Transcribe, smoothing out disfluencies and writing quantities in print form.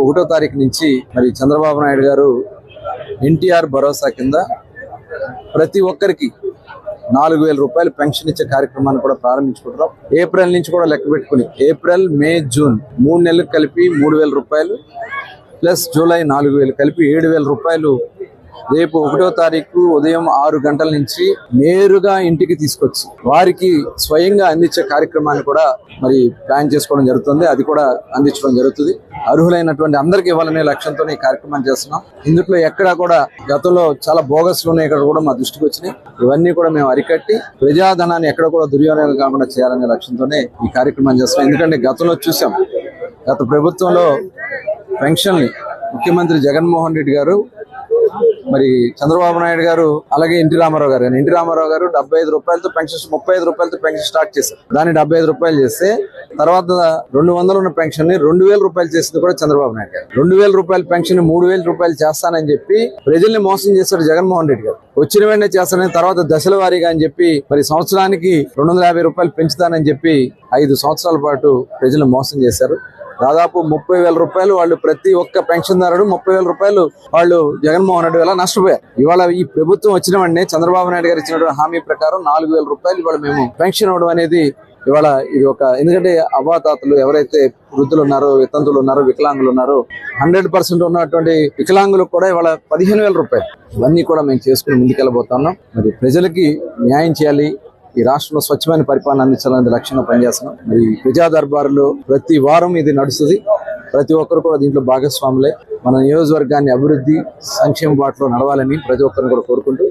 1వ తారీఖు నుంచి మరి చంద్రబాబు నాయుడు గారు ఎన్టీఆర్ భరోసా కింద ప్రతి ఒక్కరికి 4,000 రూపాయలు పెన్షన్ ఇచ్చే కార్యక్రమాన్ని కూడా ప్రారంభించుకుంటున్నాం. ఏప్రిల్ నుంచి కూడా లెక్క పెట్టుకుని ఏప్రిల్, మే, జూన్ 3 నెలలకు కలిపి 3,000 రూపాయలు ప్లస్ జూలై 4,000 కలిపి 7,000 రూపాయలు రేపు 1వ తారీఖు ఉదయం 6 గంటల నుంచి నేరుగా ఇంటికి తీసుకొచ్చి వారికి స్వయంగా అందించే కార్యక్రమాన్ని కూడా మరి ప్లాన్ చేసుకోవడం జరుగుతుంది. అది కూడా అందించడం జరుగుతుంది. అర్హులైనటువంటి అందరికీ ఇవ్వాలనే లక్ష్యంతో ఈ కార్యక్రమం చేస్తున్నాం. ఇందులో ఎక్కడా కూడా గతంలో చాలా బోగస్లు ఉన్నాయి, ఇక్కడ కూడా మా దృష్టికి వచ్చినాయి. ఇవన్నీ కూడా మేము అరికట్టి ప్రజాధనాన్ని ఎక్కడ కూడా దుర్వినియోగం కాకుండా చేయాలనే లక్ష్యంతోనే ఈ కార్యక్రమం చేస్తున్నాం. ఎందుకంటే గతంలో చూసాం, గత ప్రభుత్వంలో పెన్షన్ని ముఖ్యమంత్రి జగన్మోహన్ రెడ్డి గారు, మరి చంద్రబాబు నాయుడు గారు, అలాగే ఎన్టీ రామారావు గారు 75 రూపాయలతో పెన్షన్, 35 రూపాయలతో పెన్షన్ స్టార్ట్ చేశారు. దాన్ని 75 రూపాయలు చేస్తే తర్వాత 200 ఉన్న పెన్షన్ ని 2,000 రూపాయలు చేసింది కూడా చంద్రబాబు నాయుడు గారు. 2,000 రూపాయల పెన్షన్ 3,000 రూపాయలు చేస్తానని చెప్పి ప్రజల్ని మోసం చేశారు జగన్మోహన్ రెడ్డి గారు. వచ్చిన వెంటనే చేస్తానని, తర్వాత దశల వారీగా అని చెప్పి మరి సంవత్సరానికి 250 రూపాయలు పెంచుతానని చెప్పి 5 సంవత్సరాల పాటు ప్రజలు మోసం చేశారు. దాదాపు 30,000 రూపాయలు వాళ్ళు ప్రతి ఒక్క పెన్షన్దారుడు 30,000 రూపాయలు వాళ్ళు జగన్మోహన్ రెడ్డి వల్ల నష్టపోయారు. ఇవాళ ఈ ప్రభుత్వం వచ్చిన వెంటనే చంద్రబాబు నాయుడు గారు ఇచ్చినటువంటి హామీ ప్రకారం 4,000 రూపాయలు ఇవాళ మేము పెన్షన్ ఇవ్వడం అనేది ఇవాళ ఇది ఒక, ఎందుకంటే అవ్వాతాతలు ఎవరైతే వృద్ధులు ఉన్నారో, వితంతులు ఉన్నారో, వికలాంగులు ఉన్నారో 100% ఉన్నటువంటి వికలాంగులకు కూడా ఇవాళ 15,000 రూపాయలు. ఇవన్నీ కూడా మేము చేసుకుని ముందుకెళ్ళబోతున్నాం. మరి ప్రజలకి న్యాయం చేయాలి, ఈ రాష్ట్రంలో స్వచ్ఛమైన పరిపాలన అందించాలనే లక్ష్యంగా పనిచేస్తున్నాం. మరి ప్రజా దర్బారులో ప్రతి వారం ఇది నడుస్తుంది. ప్రతి ఒక్కరు కూడా దీంట్లో భాగస్వాములే. మన నియోజకవర్గాన్ని అభివృద్ధి, సంక్షేమ బాటలో నడవాలని ప్రతి ఒక్కరిని కూడా కోరుకుంటూ